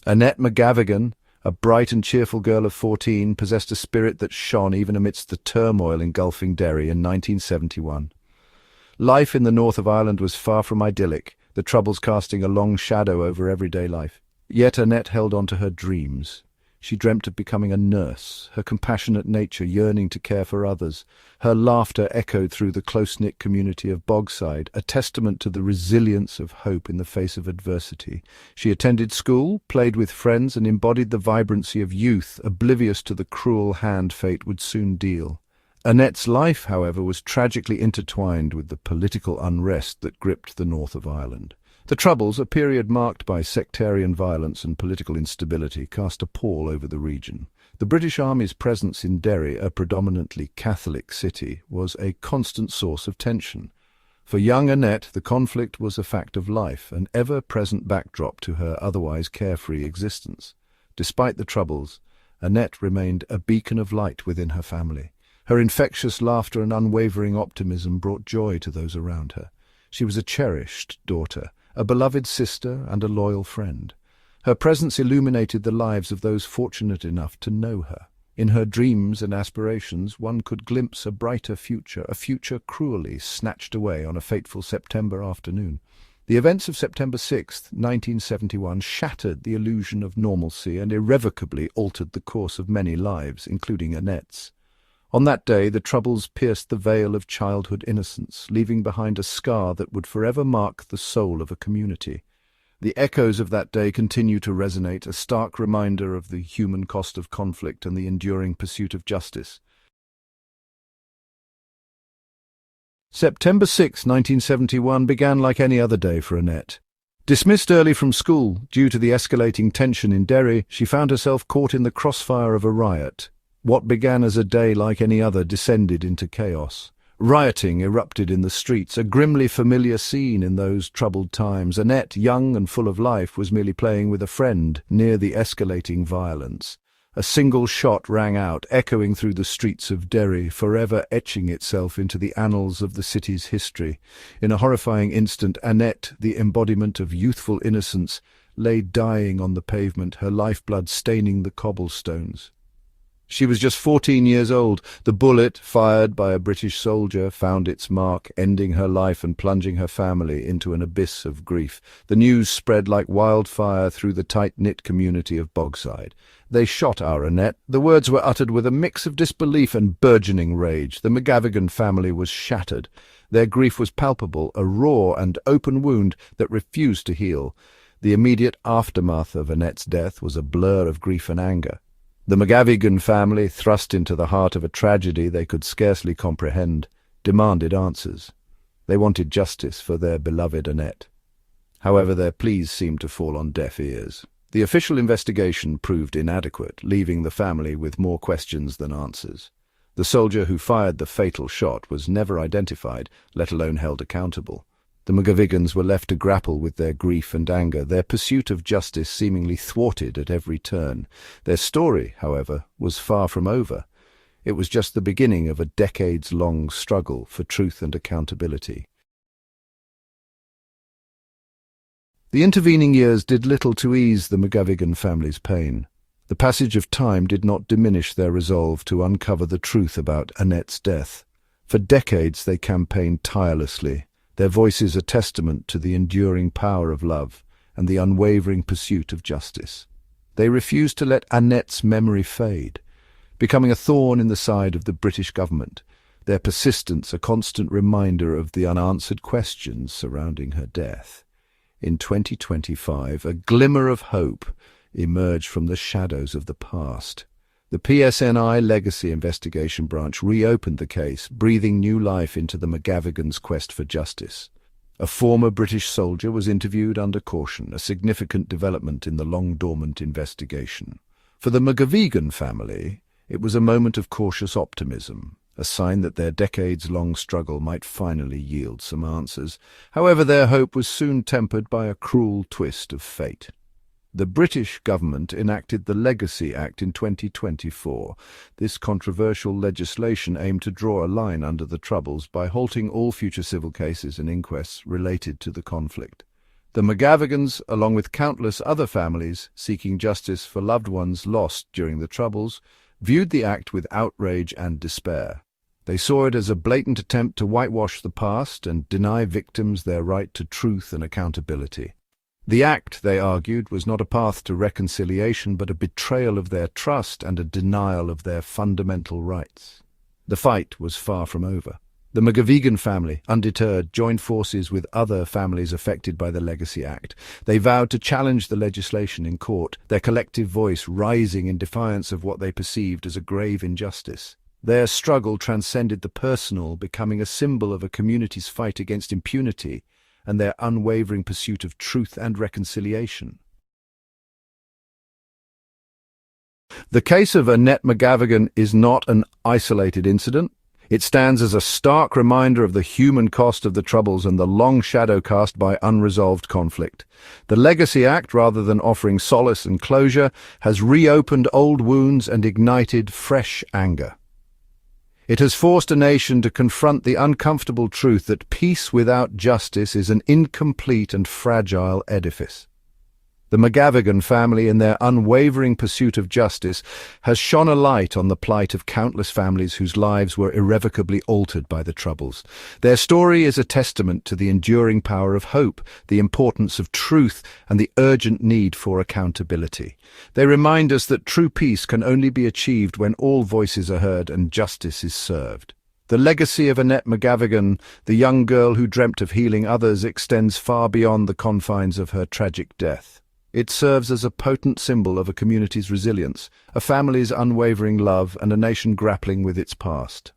Annette McGavigan, a bright and cheerful girl of 14, possessed a spirit that shone even amidst the turmoil engulfing Derry in 1971. Life in the north of Ireland was far from idyllic, the troubles casting a long shadow over everyday life. Yet Annette held on to her dreams. She dreamt of becoming a nurse, her compassionate nature yearning to care for others. Her laughter echoed through the close-knit community of Bogside, a testament to the resilience of hope in the face of adversity. She attended school, played with friends, and embodied the vibrancy of youth, oblivious to the cruel hand fate would soon deal. Annette's life, however, was tragically intertwined with the political unrest that gripped the north of Ireland. The Troubles, a period marked by sectarian violence and political instability, cast a pall over the region. The British Army's presence in Derry, a predominantly Catholic city, was a constant source of tension. For young Annette, the conflict was a fact of life, an ever-present backdrop to her otherwise carefree existence. Despite the Troubles, Annette remained a beacon of light within her family. Her infectious laughter and unwavering optimism brought joy to those around her. She was a cherished daughter, a beloved sister, and a loyal friend. Her presence illuminated the lives of those fortunate enough to know her. In her dreams and aspirations, one could glimpse a brighter future, a future cruelly snatched away on a fateful September afternoon. The events of September 6, 1971, shattered the illusion of normalcy and irrevocably altered the course of many lives, including Annette's. On that day, the Troubles pierced the veil of childhood innocence, leaving behind a scar that would forever mark the soul of a community. The echoes of that day continue to resonate, a stark reminder of the human cost of conflict and the enduring pursuit of justice. September 6, 1971 began like any other day for Annette. Dismissed early from school due to the escalating tension in Derry, she found herself caught in the crossfire of a riot. What began as a day like any other descended into chaos. Rioting erupted in the streets, a grimly familiar scene in those troubled times. Annette, young and full of life, was merely playing with a friend near the escalating violence. A single shot rang out, echoing through the streets of Derry, forever etching itself into the annals of the city's history. In a horrifying instant, Annette, the embodiment of youthful innocence, lay dying on the pavement, her lifeblood staining the cobblestones. She was just 14 years old. The bullet, fired by a British soldier, found its mark, ending her life and plunging her family into an abyss of grief. The news spread like wildfire through the tight-knit community of Bogside. "They shot our Annette." The words were uttered with a mix of disbelief and burgeoning rage. The McGavigan family was shattered. Their grief was palpable, a raw and open wound that refused to heal. The immediate aftermath of Annette's death was a blur of grief and anger. The McGavigan family, thrust into the heart of a tragedy they could scarcely comprehend, demanded answers. They wanted justice for their beloved Annette. However, their pleas seemed to fall on deaf ears. The official investigation proved inadequate, leaving the family with more questions than answers. The soldier who fired the fatal shot was never identified, let alone held accountable. The McGavigans were left to grapple with their grief and anger, their pursuit of justice seemingly thwarted at every turn. Their story, however, was far from over. It was just the beginning of a decades-long struggle for truth and accountability. The intervening years did little to ease the McGavigan family's pain. The passage of time did not diminish their resolve to uncover the truth about Annette's death. For decades they campaigned tirelessly, their voices a testament to the enduring power of love and the unwavering pursuit of justice. They refused to let Annette's memory fade, becoming a thorn in the side of the British government, their persistence a constant reminder of the unanswered questions surrounding her death. In 2025, a glimmer of hope emerged from the shadows of the past. The PSNI Legacy Investigation Branch reopened the case, breathing new life into the McGavigans' quest for justice. A former British soldier was interviewed under caution, a significant development in the long-dormant investigation. For the McGavigan family, it was a moment of cautious optimism, a sign that their decades-long struggle might finally yield some answers. However, their hope was soon tempered by a cruel twist of fate. The British government enacted the Legacy Act in 2024. This controversial legislation aimed to draw a line under the Troubles by halting all future civil cases and inquests related to the conflict. The McGavigans, along with countless other families seeking justice for loved ones lost during the Troubles, viewed the act with outrage and despair. They saw it as a blatant attempt to whitewash the past and deny victims their right to truth and accountability. The act, they argued, was not a path to reconciliation but a betrayal of their trust and a denial of their fundamental rights. The fight was far from over. The McGavigan family, undeterred, joined forces with other families affected by the Legacy Act. They vowed to challenge the legislation in court, their collective voice rising in defiance of what they perceived as a grave injustice. Their struggle transcended the personal, becoming a symbol of a community's fight against impunity and their unwavering pursuit of truth and reconciliation. The case of Annette McGavigan is not an isolated incident. It stands as a stark reminder of the human cost of the Troubles and the long shadow cast by unresolved conflict. The Legacy Act, rather than offering solace and closure, has reopened old wounds and ignited fresh anger. It has forced a nation to confront the uncomfortable truth that peace without justice is an incomplete and fragile edifice. The McGavigan family, in their unwavering pursuit of justice, has shone a light on the plight of countless families whose lives were irrevocably altered by the Troubles. Their story is a testament to the enduring power of hope, the importance of truth, and the urgent need for accountability. They remind us that true peace can only be achieved when all voices are heard and justice is served. The legacy of Annette McGavigan, the young girl who dreamt of healing others, extends far beyond the confines of her tragic death. It serves as a potent symbol of a community's resilience, a family's unwavering love, and a nation grappling with its past.